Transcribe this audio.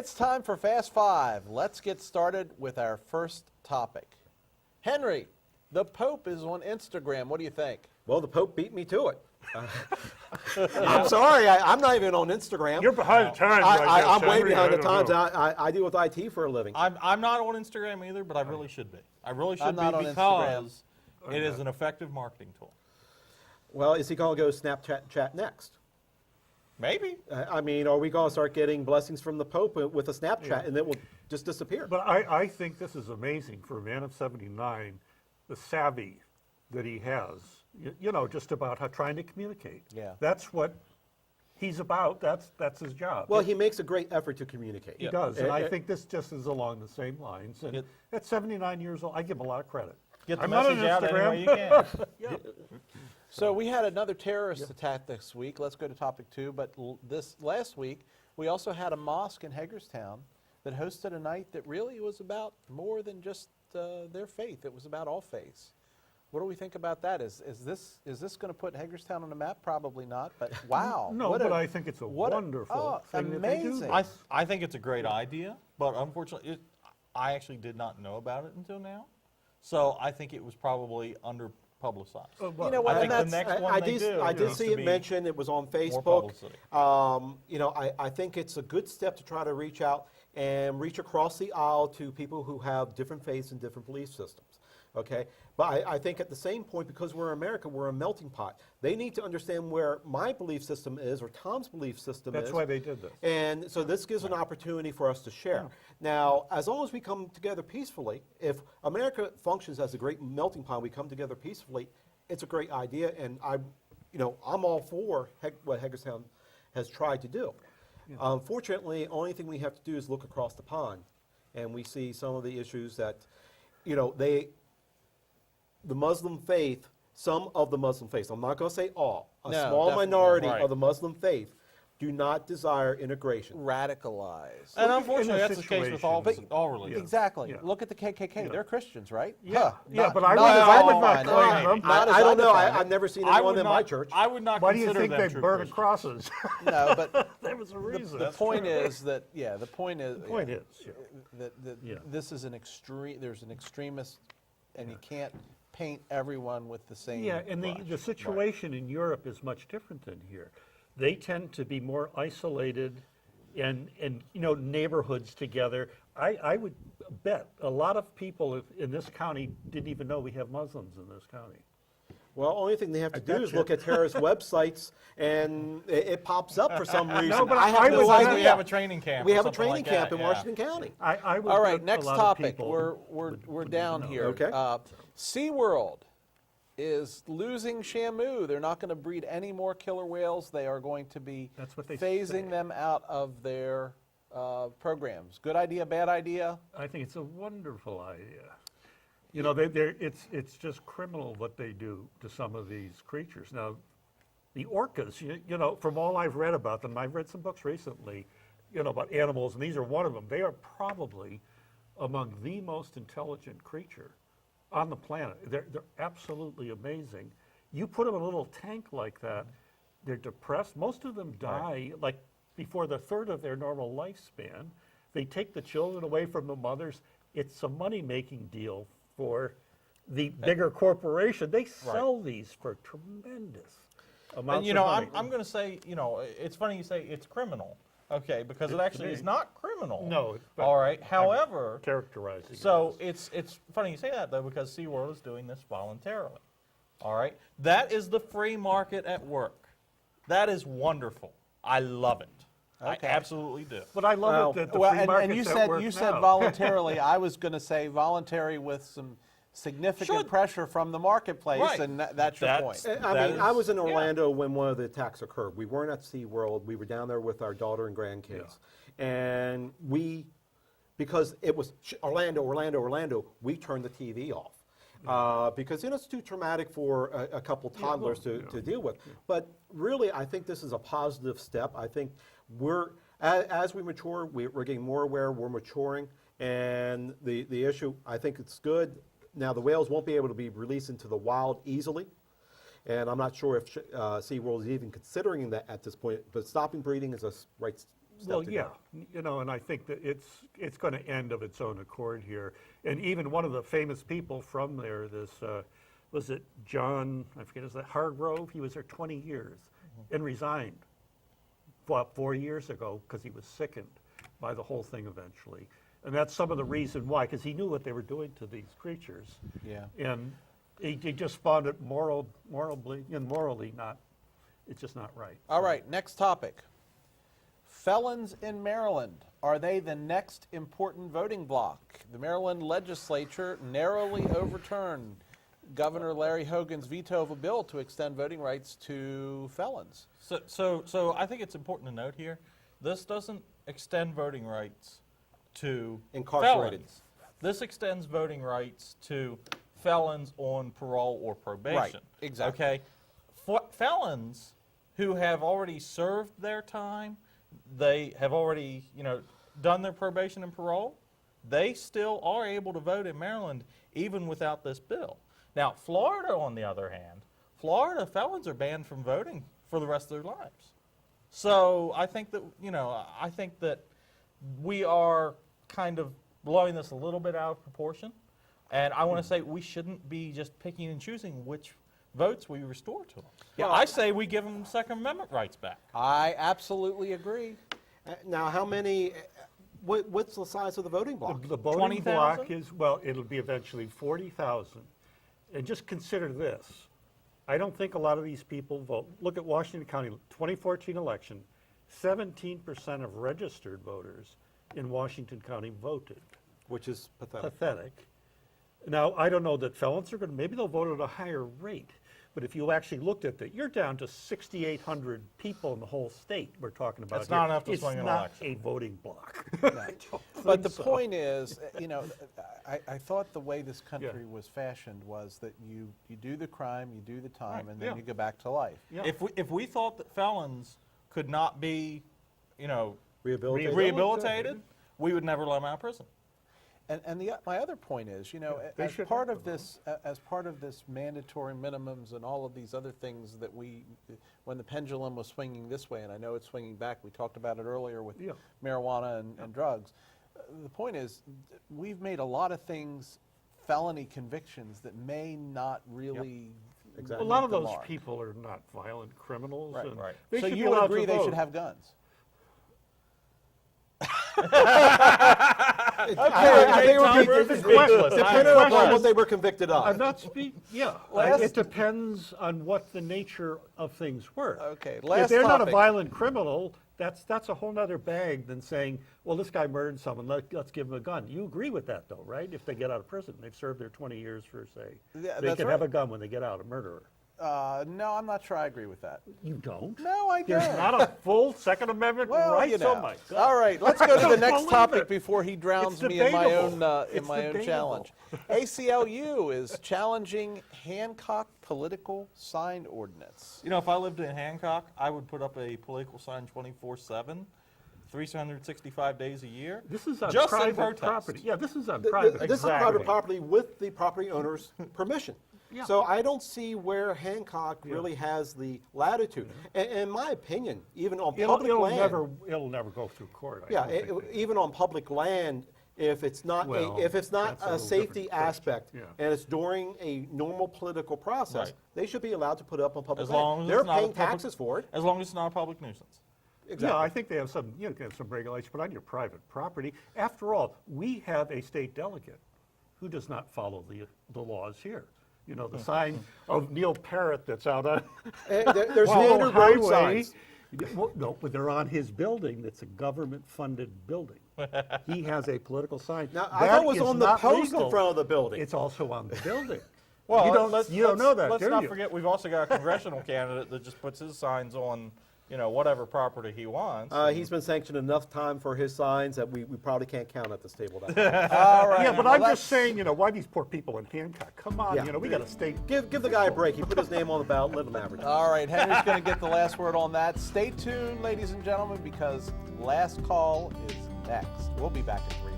It's time for Fast Five. Let's get started with our first topic. Henry, the Pope is on Instagram. What do you think? Well, the Pope beat me to it. I'm sorry, I'm not even on Instagram. You're behind the times right now, I'm way Henry. behind the I don't times. know. I deal with IT for a living. I'm not on Instagram either, but I really should be. I really should I'm not on be Instagram. because it is an effective marketing tool. Well, is he going to go Snapchat chat next? Maybe. I mean, are we going to start getting blessings from the Pope with a Snapchat and it will just disappear? But I think this is amazing for a man of 79, the savvy that he has, you know, just about how trying to communicate. Yeah. That's what he's about. That's his job. Well, he makes a great effort to communicate. He does, and I think this just is along the same lines. And at 79 years old, I give him a lot of credit. Get the I'm not on message out any Instagram. way you can. So we had another terrorist attack this week. Let's go to topic 2. But this last week, we also had a mosque in Hagerstown that hosted a night that really was about more than just their faith. It was about all faiths. What do we think about that? Is this going to put Hagerstown on the map? Probably not. But wow! No, but I think it's a wonderful thing that they do. Amazing. I think it's a great idea, but unfortunately, I actually did not know about it until now. So I think it was probably under-publicized. You know what? I And think the that's, next one I they do did needs see to it be mentioned. It was on more Facebook. publicity. You know, I think it's a good step to try to reach out and reach across the aisle to people who have different faiths and different belief systems. Okay, but I think at the same point, because we're America, we're a melting pot. They need to understand where my belief system is, or Tom's belief system is. That's why they did this. And so this gives an opportunity for us to share. Now, as long as we come together peacefully, if America functions as a great melting pot, we come together peacefully, it's a great idea, and I'm all for what Hagerstown has tried to do. Unfortunately, only thing we have to do is look across the pond, and we see some of the issues that, the Muslim faith, some of the Muslim faiths, I'm not going to say all, a No, small definitely, minority right. of the Muslim faith do not desire integration. radicalized. And Look, unfortunately, in a that's the case with all situation- religions. Exactly. Yeah. Look at the KKK. They're Christians, right? Yeah, Not- but I not as would not define it. claim them. Not as I don't know. define it. I've never seen I anyone would in not, my church. I would not Why do you consider think them they true burn Christians. crosses? No, but There was a reason. the point is that the point is that Yeah. this is an extreme. There's an extremist, and you can't paint everyone with the same. Yeah, and the brush. situation in Europe is much different than here. They tend to be more isolated and neighborhoods together. I would bet a lot of people in this county didn't even know we have Muslims in this county. Well, only thing they have to do is betcha. look at terrorist websites, and it pops up for some reason. No, but I have I no would- idea. We have a training camp. We or have a something training like camp that, in yeah. Washington County. I would All bet right, next a lot topic. Of people We're down here. Okay. SeaWorld is losing Shamu. They're not going to breed any more killer whales. They are going to be That's what they phasing say. them out of their programs. Good idea, bad idea? I think it's a wonderful idea. It's just criminal what they do to some of these creatures. Now, the orcas, from all I've read about them, I've read some books recently, about animals, and these are one of them. They are probably among the most intelligent creature on the planet. They're absolutely amazing. You put them in a little tank like that, they're depressed. Most of them die like before the third of their normal lifespan. They take the children away from the mothers. It's a money-making deal for the bigger corporation. They sell these for tremendous amounts And of money. I'm going to say, it's funny you say it's criminal, okay, because it actually is not criminal. No, but All right. However, characterizing. so it's funny you say that though, because SeaWorld is doing this voluntarily. All right. That is the free market at work. That is wonderful. I love it. Okay. I absolutely do. But I love it that the Well, free and market's you at said work you said now. voluntarily. I was going to say voluntary with some significant Should. pressure from the marketplace, Right. and that's your point. I was in Orlando when one of the attacks occurred. We weren't at SeaWorld. We were down there with our daughter and grandkids. And because it was Orlando, we turned the TV off. Because it's too traumatic for a couple toddlers to deal with. But really, I think this is a positive step. I think as we mature, we're getting more aware, we're maturing. And the issue, I think it's good. Now, the whales won't be able to be released into the wild easily. And I'm not sure if SeaWorld is even considering that at this point. But stopping breeding is a right step Well, to yeah, go. and I think that it's going to end of its own accord here. And even one of the famous people from there, was it John, I forget, is that Hargrove? He was there 20 years and resigned 4 years ago because he was sickened by the whole thing eventually. And that's some of the reason why, because he knew what they were doing to these creatures. Yeah. And he just found it morally not, it's just not right. All right, next topic. Felons in Maryland. Are they the next important voting bloc? The Maryland legislature narrowly overturned Governor Larry Hogan's veto of a bill to extend voting rights to felons. So I think it's important to note here, this doesn't extend voting rights to Incarcerated. felons. This extends voting rights to felons on parole or probation. Right, exactly. Okay, felons who have already served their time, they have already, done their probation and parole, they still are able to vote in Maryland even without this bill. Now, Florida, on the other hand, Florida felons are banned from voting for the rest of their lives. So I think that, we are kind of blowing this a little bit out of proportion. And I want to say we shouldn't be just picking and choosing which votes we restore to them. Yeah, I say we give them Second Amendment rights back. I absolutely agree. Now, how many, what's the size of the voting block? The voting 20,000? block is, it'll be eventually 40,000. And just consider this. I don't think a lot of these people vote. Look at Washington County, 2014 election, 17% of registered voters in Washington County voted. Which is pathetic. Pathetic. Now, I don't know that felons are going to, maybe they'll vote at a higher rate. But if you actually looked at that, you're down to 6,800 people in the whole state we're talking about. That's not enough to swing an It's not election. a voting block. But the point is, I thought the way this country was fashioned was that you do the crime, you do the time, Right, and then yeah. you go back to life. Yeah. If we thought that felons could not be, Rehabilitated? rehabilitated, we would never let them out of prison. And my other point is, they as should part have of the this mandatory minimums and all of these other things that when the pendulum was swinging this way, and I know it's swinging back, we talked about it earlier with Yeah. marijuana and drugs. The point is, we've made a lot of things felony convictions that may not really. Exactly. A lot meet of the those mark. people are not violent criminals. Right, and right. they So should be you would allowed agree to they vote. should have guns? I think they were Tom convicted- Murphy's speechless. Depending I'm upon what impressed. they were convicted of. I'm not yeah. Last- It depends on what the nature of things were. Okay, If last they're not a topic. violent criminal, that's a whole nother bag than saying, well, this guy murdered someone, let's give him a gun. You agree with that, though, right? If they get out of prison, they've served their 20 years for, say, Yeah, they that's can have right. a gun when they get out, a murderer. No, I'm not sure I agree with that. You don't? No, I don't. There's not a full Second Amendment Well, right? you know. Oh, my God. All right, let's go to the don't next believe topic it. before he drowns It's me in my own debatable. in It's my own debatable. challenge. ACLU is challenging Hancock political sign ordinance. If I lived in Hancock, I would put up a political sign 24/7, 365 days a year. This is on just in private protest. property. Yeah, this is on private. This is private Exactly. property with the property owner's permission. Yeah. So I don't see where Hancock really has the latitude. In my opinion, even on public land. It'll never go through court. I Yeah, don't think they- even on public land, if it's not Well, if it's not that's a a little safety different question. aspect Yeah. and it's during a normal political process, Right. they should be allowed to put up on public As land. long as They're it's not a paying public- taxes for it. As long as it's not a public nuisance. Exactly. Yeah, I think they have some, some regulation, but on your private property. After all, we have a state delegate who does not follow the laws here. The sign of Neil Parrott that's out on There's Wallow standard road Highway. signs. Well, no, but they're on his building. That's a government-funded building. He has a political sign. Now, I That thought it was is on the not post legal. in front of the building. It's also on the building. Well, you don't know that, let's do not you? forget we've also got a congressional candidate that just puts his signs on, whatever property he wants. He's been sanctioned enough time for his signs that we probably can't count at this table. All right. Yeah, but well, I'm let's- just saying, why these poor people in Hancock? Come on, Yeah. we got a state. Give the guy a break. He put his name on the ballot. Let him advertise. All right, Henry's going to get the last word on that. Stay tuned, ladies and gentlemen, because last call is next. We'll be back in 3